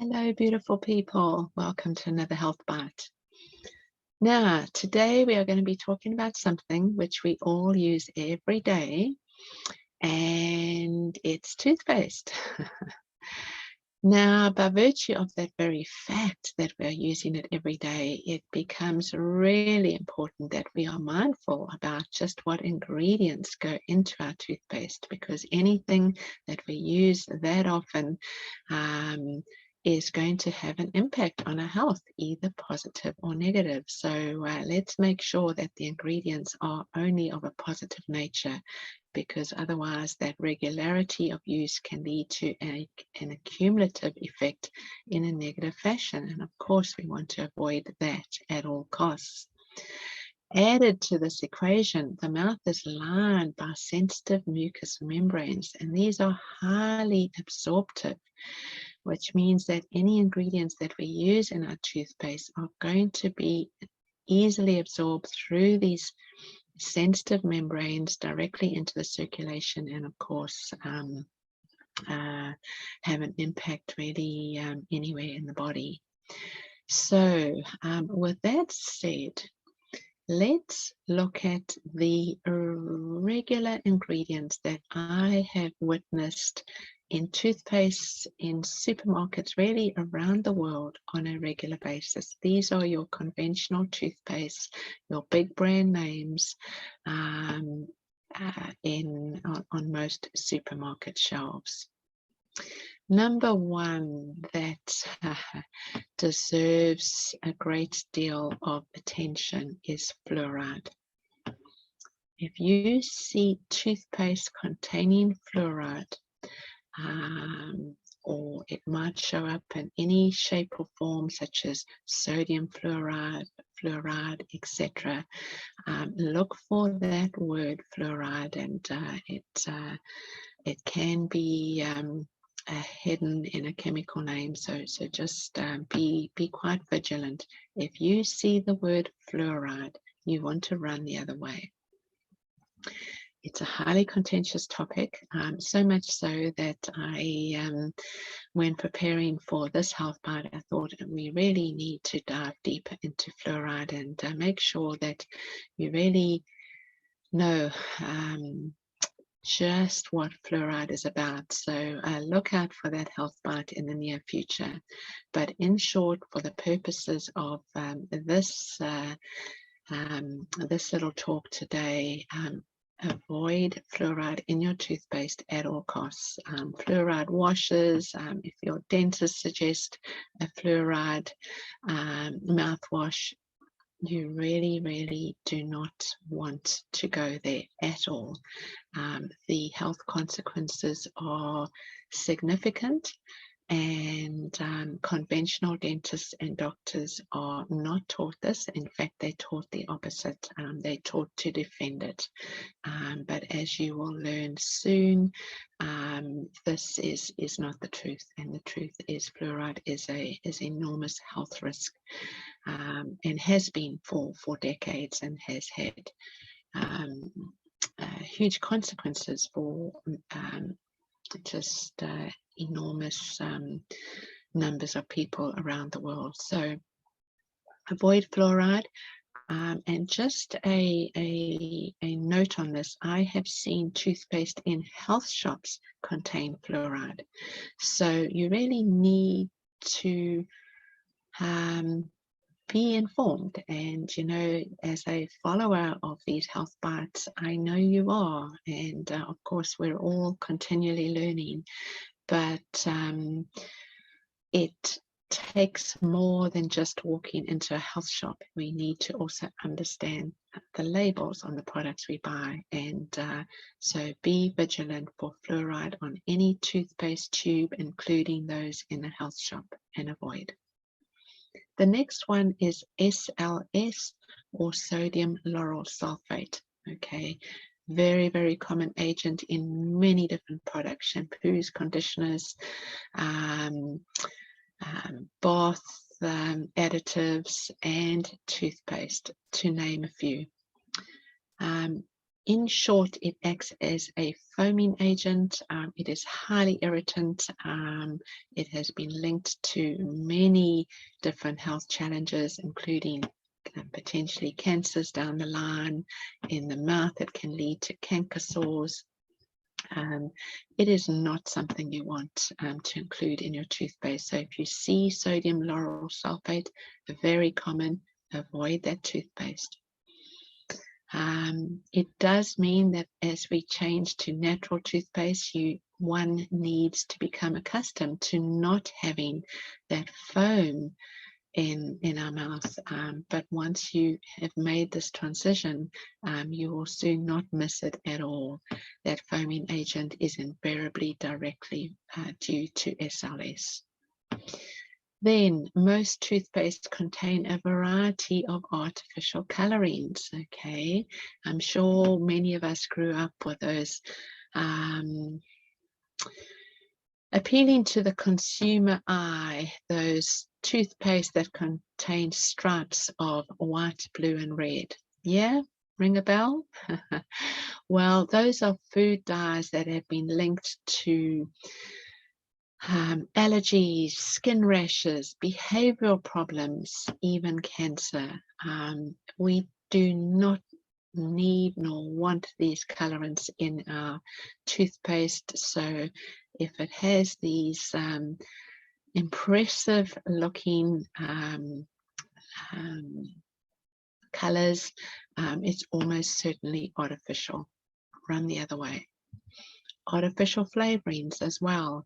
Hello, beautiful people. Welcome to another Health Bite. Now, today we are going to be talking about something which we all use every day, and it's toothpaste. Now, by virtue of that very fact that we're using it every day, it becomes really important that we are mindful about just what ingredients go into our toothpaste, because anything that we use that often is going to have an impact on our health, either positive or negative. So let's make sure that the ingredients are only of a positive nature, because otherwise that regularity of use can lead to an accumulative effect in a negative fashion. And of course, we want to avoid that at all costs. Added to this equation, the mouth is lined by sensitive mucous membranes, and these are highly absorptive, which means that any ingredients that we use in our toothpaste are going to be easily absorbed through these sensitive membranes directly into the circulation, and of course have an impact really anywhere in the body. So with that said, let's look at the regular ingredients that I have witnessed in toothpaste in supermarkets really around the world on a regular basis. These are your conventional toothpaste, your big brand names on most supermarket shelves. Number one that deserves a great deal of attention is fluoride. If you see toothpaste containing fluoride, or it might show up in any shape or form, such as sodium fluoride, etc. Look for that word fluoride, and it can be hidden in a chemical name. So just be quite vigilant. If you see the word fluoride, you want to run the other way. It's a highly contentious topic, so much so that I, when preparing for this health bite, I thought we really need to dive deeper into fluoride and make sure that you really know just what fluoride is about. So look out for that health bite in the near future. But in short, for the purposes of this little talk today, avoid fluoride in your toothpaste at all costs. Fluoride washes, if your dentist suggests a fluoride mouthwash, you really do not want to go there at all. The health consequences are significant, and conventional dentists and doctors are not taught this. In fact, they taught the opposite. They taught to defend it. But as you will learn soon, this is not the truth, and the truth is fluoride is enormous health risk, and has been for decades, and has had huge consequences for just enormous numbers of people around the world. So avoid fluoride. And just a note on this, I have seen toothpaste in health shops contain fluoride. So you really need to be informed. And, you know, as a follower of these health bites, I know you are. And of course, we're all continually learning. But it takes more than just walking into a health shop. We need to also understand the labels on the products we buy, and so be vigilant for fluoride on any toothpaste tube, including those in a health shop, and avoid. The next one is SLS, or sodium lauryl sulfate. Okay, very common agent in many different products: shampoos, conditioners, bath additives, and toothpaste, to name a few. In short, it acts as a foaming agent. It is highly irritant. It has been linked to many different health challenges, including potentially cancers down the line. In the mouth, it can lead to canker sores. It is not something you want to include in your toothpaste. So if you see sodium lauryl sulfate, very common, avoid that toothpaste. It does mean that as we change to natural toothpaste, one needs to become accustomed to not having that foam in our mouth. But once you have made this transition, you will soon not miss it at all. That foaming agent is invariably directly due to SLS. Then most toothpaste contain a variety of artificial colorings. Okay, I'm sure many of us grew up with those appealing to the consumer eye, those toothpaste that contain stripes of white, blue, and red. Yeah, ring a bell? Well, those are food dyes that have been linked to allergies, skin rashes, behavioral problems, even cancer. We do not need nor want these colorants in our toothpaste. So if it has these impressive looking colors, it's almost certainly artificial. Run the other way. Artificial flavorings as well.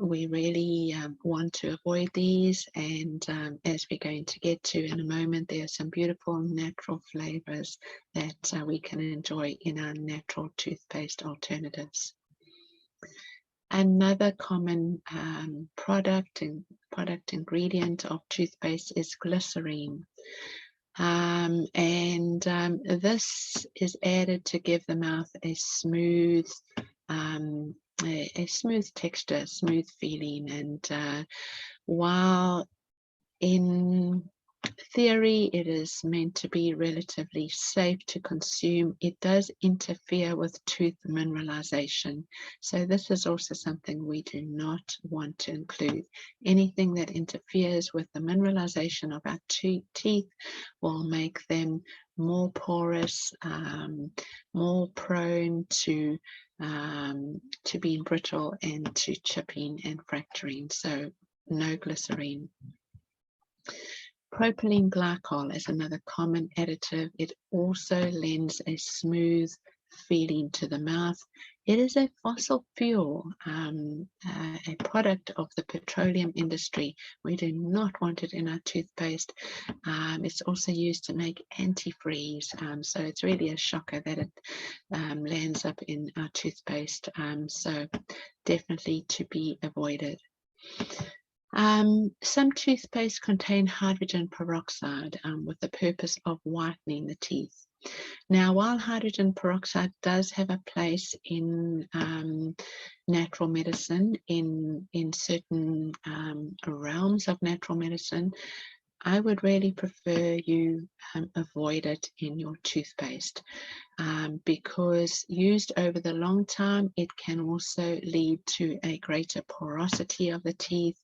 We really want to avoid these, and as we're going to get to in a moment, there are some beautiful natural flavors that we can enjoy in our natural toothpaste alternatives. Another common product ingredient of toothpaste is glycerine. This is added to give the mouth a smooth texture, smooth feeling. And while in theory it is meant to be relatively safe to consume, it does interfere with tooth mineralization. So this is also something we do not want to include. Anything that interferes with the mineralization of our teeth will make them more porous, more prone to being brittle and to chipping and fracturing. So no glycerine. Propylene glycol is another common additive. It also lends a smooth feeling to the mouth. It is a fossil fuel, a product of the petroleum industry. We do not want it in our toothpaste. It's also used to make antifreeze, so it's really a shocker that it lands up in our toothpaste. So definitely to be avoided. Some toothpaste contain hydrogen peroxide with the purpose of whitening the teeth. Now, while hydrogen peroxide does have a place in natural medicine, in certain realms of natural medicine, I would really prefer you avoid it in your toothpaste because used over the long time, it can also lead to a greater porosity of the teeth,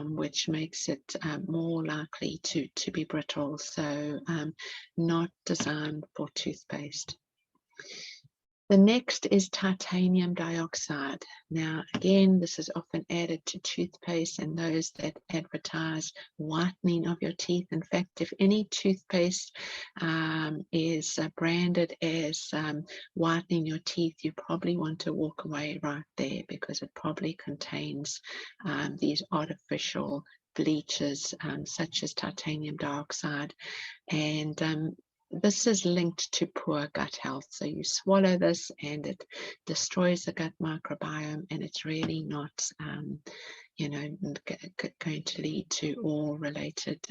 which makes it more likely to be brittle. So not designed for toothpaste. The next is titanium dioxide. Now, again, this is often added to toothpaste and those that advertise whitening of your teeth. In fact, if any toothpaste is branded as whitening your teeth, you probably want to walk away right there because it probably contains these artificial bleaches such as titanium dioxide. And this is linked to poor gut health. So you swallow this and it destroys the gut microbiome, and it's really not, going to lead to all related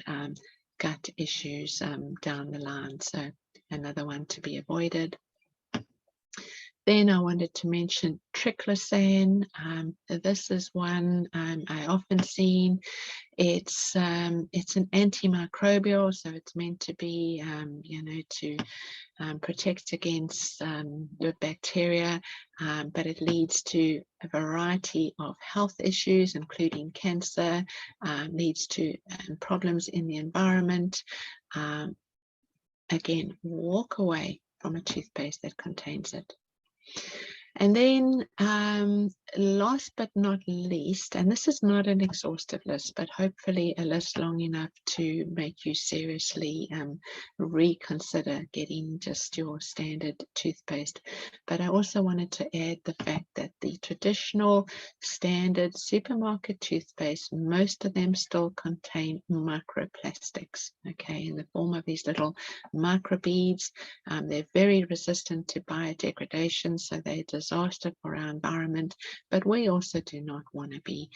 gut issues down the line. So another one to be avoided. Then I wanted to mention triclosan. This is one I often seen. It's an antimicrobial, so it's meant to be, to protect against the bacteria, but it leads to a variety of health issues, including cancer, leads to problems in the environment. Again, walk away from a toothpaste that contains it. And then last but not least, and this is not an exhaustive list, but hopefully a list long enough to make you seriously reconsider getting just your standard toothpaste. But I also wanted to add the fact that the traditional standard supermarket toothpaste, most of them still contain microplastics, okay, in the form of these little microbeads. They're very resistant to biodegradation, so they're a disaster for our environment, but we also do not want to be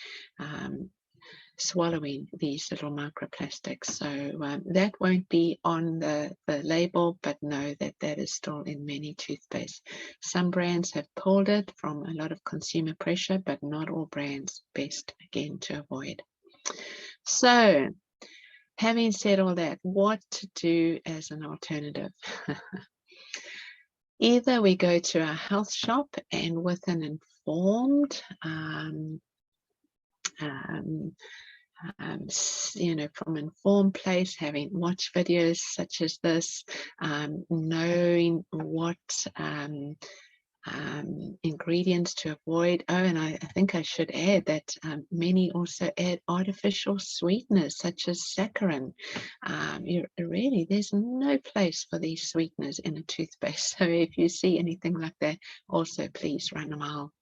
swallowing these little microplastics. So that won't be on the label, but know that that is still in many toothpaste. Some brands have pulled it from a lot of consumer pressure, but not all brands. Best again to avoid. So having said all that, what to do as an alternative? Either we go to our health shop and with an informed, from informed place, having watched videos such as this, knowing what ingredients to avoid. Oh, and I think I should add that many also add artificial sweeteners such as saccharin. There's no place for these sweeteners in a toothpaste. So if you see anything like that, also please run a mile.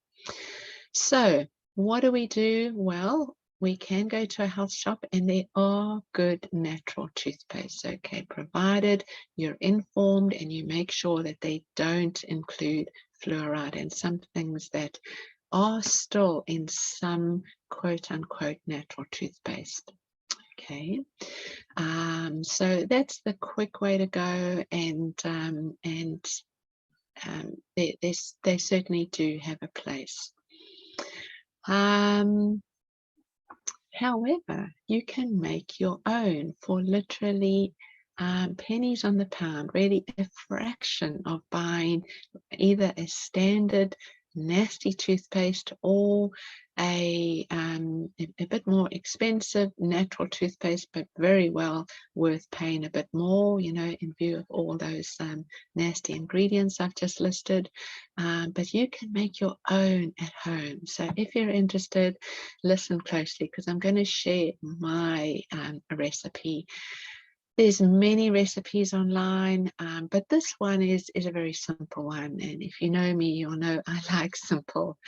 So what do we do? Well, we can go to a health shop and there are good natural toothpaste, okay, provided you're informed and you make sure that they don't include fluoride and some things that are still in some quote unquote natural toothpaste. Okay, so that's the quick way to go, and they certainly do have a place. However, you can make your own for literally pennies on the pound, really a fraction of buying either a standard nasty toothpaste or a bit more expensive natural toothpaste, but very well worth paying a bit more, in view of all those nasty ingredients I've just listed. But you can make your own at home. So if you're interested, listen closely, because I'm going to share my recipe. There's many recipes online, but this one is a very simple one. And if you know me, you'll know I like simple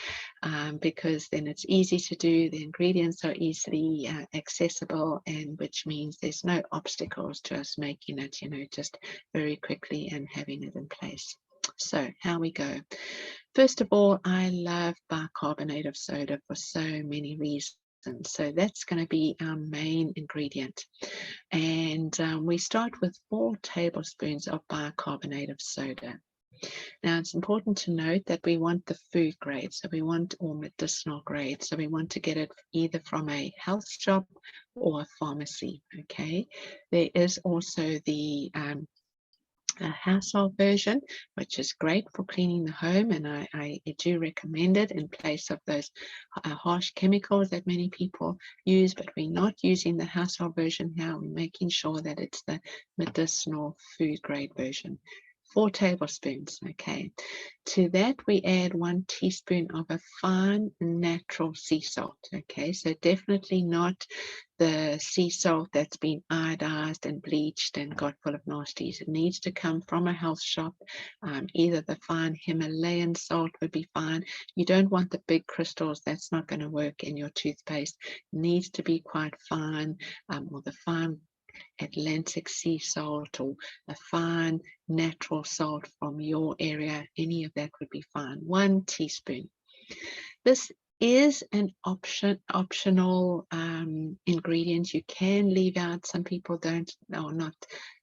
because then it's easy to do. The ingredients are easily accessible, and which means there's no obstacles to us making it, just very quickly and having it in place. So how we go. First of all, I love bicarbonate of soda for so many reasons. So that's going to be our main ingredient. And we start with 4 tablespoons of bicarbonate of soda. Now, it's important to note that we want the food grade, so we want or medicinal grade. So we want to get it either from a health shop or a pharmacy, okay? There is also the a household version, which is great for cleaning the home, and I do recommend it in place of those harsh chemicals that many people use, but we're not using the household version now. We're making sure that it's the medicinal food grade version. 4 tablespoons, okay. To that, we add 1 teaspoon of a fine natural sea salt, okay. So definitely not the sea salt that's been iodized and bleached and got full of nasties. It needs to come from a health shop. Either the fine Himalayan salt would be fine. You don't want the big crystals. That's not going to work in your toothpaste. It needs to be quite fine, or the fine Atlantic sea salt or a fine natural salt from your area. Any of that would be fine. 1 teaspoon. This is an optional ingredient. You can leave out. Some people don't or not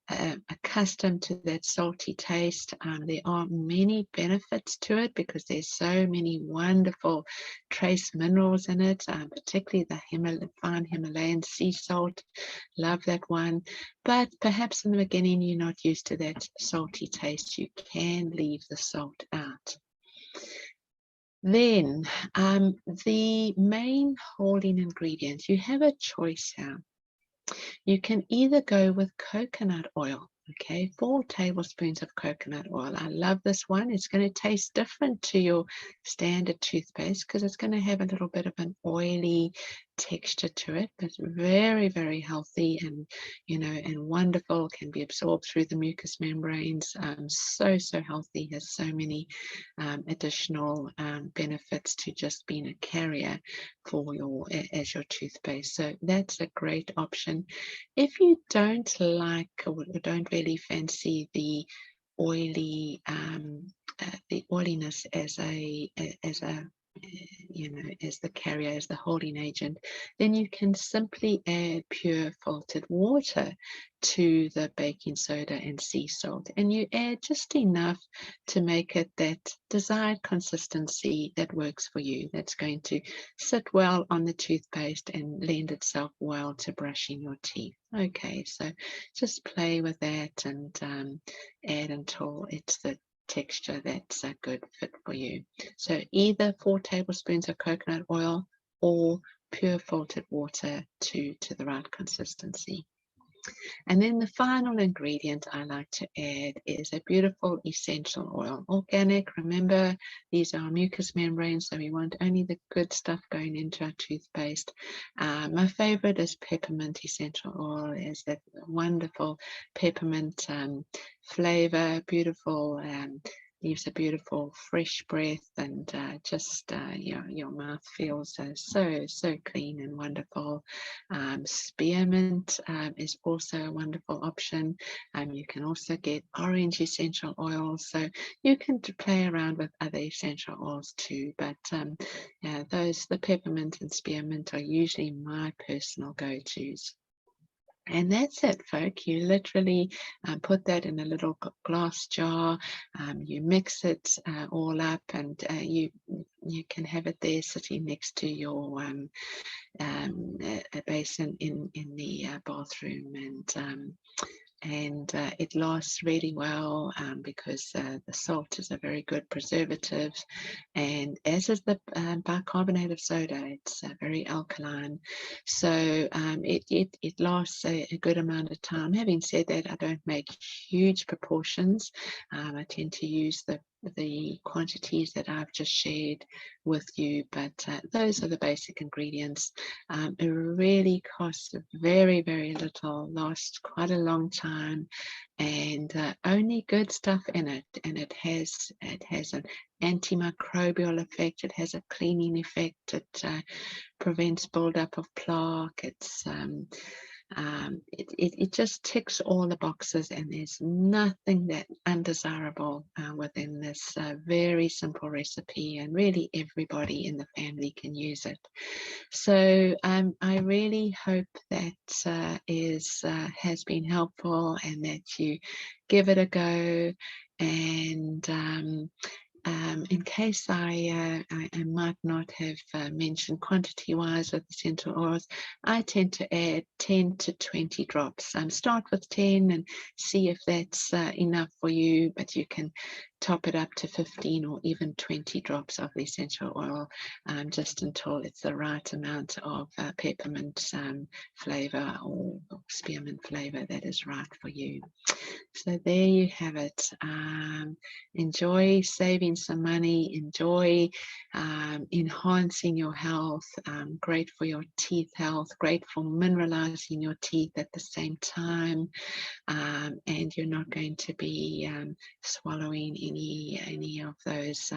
accustomed to that salty taste. There are many benefits to it because there's so many wonderful trace minerals in it, particularly the fine Himalayan sea salt. Love that one. But perhaps in the beginning you're not used to that salty taste. You can leave the salt out. Then the main holding ingredients, you have a choice here. You can either go with coconut oil, okay, 4 tablespoons of coconut oil. I love this one. It's going to taste different to your standard toothpaste because it's going to have a little bit of an oily texture to it, but very, very healthy and, and wonderful, can be absorbed through the mucous membranes. So healthy, has so many additional benefits to just being a carrier as your toothpaste. So that's a great option. If you don't like or don't really fancy the oily the oiliness as the carrier, as the holding agent, then you can simply add pure filtered water to the baking soda and sea salt, and you add just enough to make it that desired consistency that works for you, that's going to sit well on the toothpaste and lend itself well to brushing your teeth. Okay, so just play with that and add until it's the texture that's a good fit for you. So either 4 tablespoons of coconut oil or pure filtered water to the right consistency. And then the final ingredient I like to add is a beautiful essential oil. Organic, remember, these are mucous membranes, so we want only the good stuff going into our toothpaste. My favorite is peppermint essential oil. Is that wonderful peppermint flavor, beautiful, leaves a beautiful fresh breath, and your mouth feels so clean and wonderful. Spearmint is also a wonderful option. You can also get orange essential oils, so you can play around with other essential oils too, but the peppermint and spearmint are usually my personal go-tos. And that's it, folk. You literally put that in a little glass jar. You mix it all up, and you can have it there sitting next to your a basin in the bathroom, and it lasts really well because the salt is a very good preservative, and as is the bicarbonate of soda, it's very alkaline, so it lasts a good amount of time. Having said that, I don't make huge proportions. I tend to use the quantities that I've just shared with you, but those are the basic ingredients. It really costs very, very little, lasts quite a long time, and only good stuff in it. And it has an antimicrobial effect. It has a cleaning effect. It prevents buildup of plaque. It just ticks all the boxes, and there's nothing that undesirable within this very simple recipe, and really everybody in the family can use it. So I really hope that has been helpful, and that you give it a go. And in case I might not have mentioned quantity-wise with essential oils, I tend to add 10 to 20 drops. Start with 10 and see if that's enough for you, but you can top it up to 15 or even 20 drops of the essential oil, just until it's the right amount of peppermint flavor or spearmint flavor that is right for you. So there you have it. Enjoy saving some money, enjoy enhancing your health, great for your teeth health, great for mineralizing your teeth at the same time, and you're not going to be swallowing any of those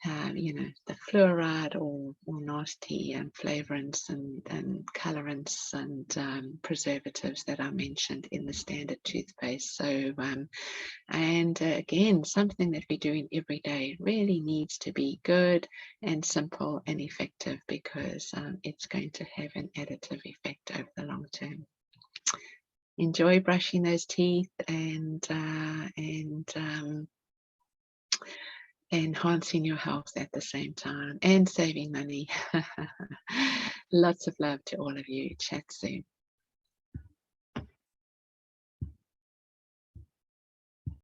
the fluoride or nasty flavorants and colorants and preservatives that are mentioned in the standard toothpaste. So again, something that we're doing every day really needs to be good and simple and effective, because it's going to have an additive effect over the long term. enjoy brushing those teeth and enhancing your health at the same time and saving money. Lots of love to all of you. Chat soon.